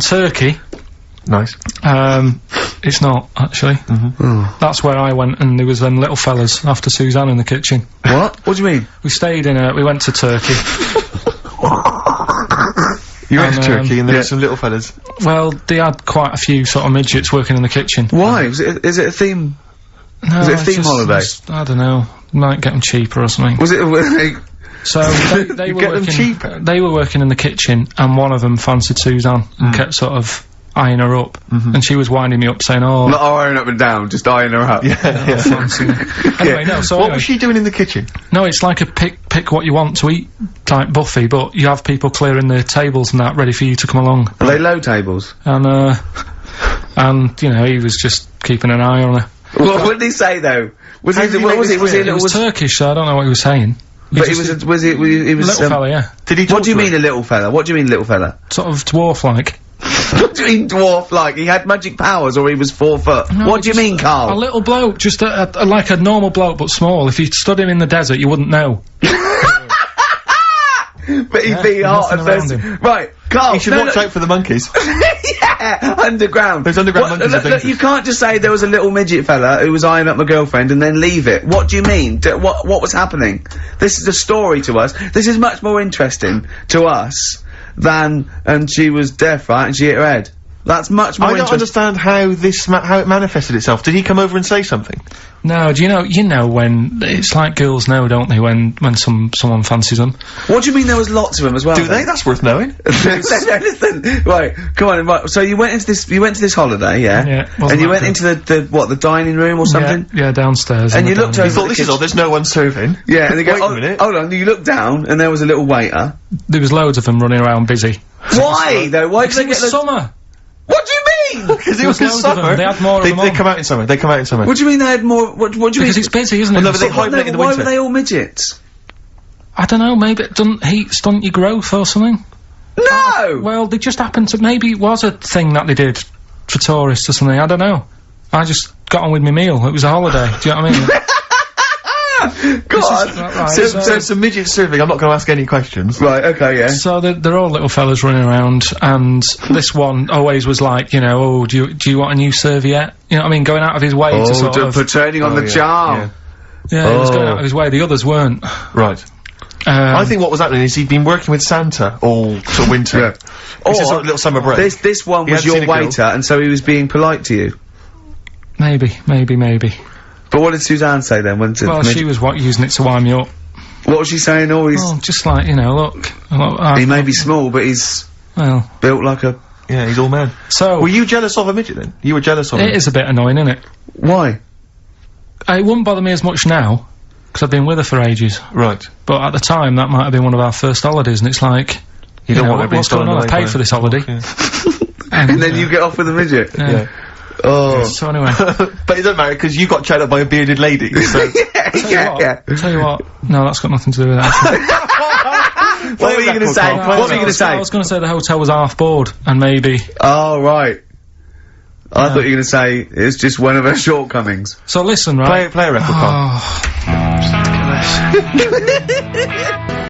in Turkey. Nice. It's not, actually. That's where I went, and there was them little fellas after Suzanne in the kitchen. What? What do you mean? We stayed in we went to Turkey. You went to Turkey and there were some little fellas. Well, they had quite a few sort of midgets working in the kitchen. Why? Is it a theme? No, was it a theme holiday? I don't know. Might get them cheaper or something. Was it? So they were working. Cheaper? They were working in the kitchen, and one of them fancied Suzanne and kept sort of eyeing her up, and she was winding me up saying, "Oh, not eyeing up and down, just eyeing her up." Fancy me. Anyway, no. So what was she doing in the kitchen? No, it's like a pick what you want to eat type buffet, but you have people clearing the tables and that ready for you to come along. Are they low tables? And you know, he was just keeping an eye on her. What did he say though? Was it Turkish, so I don't know what he was saying. But he was little fella, yeah. Did he? What do you mean a little fella? What do you mean little fella? Sort of dwarf-like. What do you mean dwarf-like? He had magic powers, or he was 4 foot? No, what do you mean, Karl? A little bloke, just like a normal bloke, but small. If you stood him in the desert, you wouldn't know. But he'd be hot and thirsty. Right, Karl. You should watch out for the monkeys. Yeah, underground. Those underground monkeys. Look, you can't just say there was a little midget fella who was eyeing up my girlfriend and then leave it. What do you mean? What was happening? This is a story to us. This is much more interesting to us than, and she was deaf, right, and she hit her head. That's much more interesting. I don't understand how how it manifested itself. Did he come over and say something? No, do you know when, it's like girls know, don't they, when someone fancies them? What do you mean there was lots of them as well? Do they? That's worth knowing. Listen, right, come on, right, so you went into this holiday, yeah? Yeah. And you went into the dining room or something? Yeah, downstairs. And you looked over. You thought, this is odd, there's no one serving. Yeah, and they go, wait a minute. Hold on, you looked down, and there was a little waiter. There was loads of them running around busy. Why, though? Why did they get summer? What do you mean? Because it was in summer. They had more of them They come out in summer. They come out in summer. What do you mean they had more? What do you mean? Because it's busy, isn't it? No, but they hibernate in the why winter. were they all midgets? I don't know, maybe it doesn't heat stunt your growth or something? No! Well, they just happened to, maybe it was a thing that they did for tourists or something, I don't know. I just got on with my meal, it was a holiday, do you know what I mean? God! Right, so some midget serving, I'm not going to ask any questions. Right, okay, yeah. So they're all little fellas running around, and this one always was like, you know, oh, do you want a new serviette? You know what I mean, going out of his way to sort of... turning on the charm. Yeah, he was going out of his way, the others weren't. Right. I think what was happening is he'd been working with Santa all sort of winter. Yeah. This is sort of little summer break. This one was your waiter, and so he was being polite to you. Maybe. But what did Suzanne say then? Well, she was using it to wind me up. What was she saying? Oh, just like, you know, look he may be small, but he's built like a... Yeah, he's all man. So... Were you jealous of a midget then? You were jealous of him? It is a bit annoying, isn't it? Why? It wouldn't bother me as much now, because I've been with her for ages. Right. But at the time, that might have been one of our first holidays, and it's like... You don't want what's going on? I paid for this holiday. Yeah. And then you get off with a midget? Yeah. Oh. So anyway. But it doesn't matter, because you got chatted up by a bearded lady, so... yeah. Tell you what, no, that's got nothing to do with that. What were you going to say? What were you going to say? I was going to say the hotel was half board, and maybe... Oh, right. I thought you were going to say it's just one of her shortcomings. So listen, right? Play a record, Karl. Oh,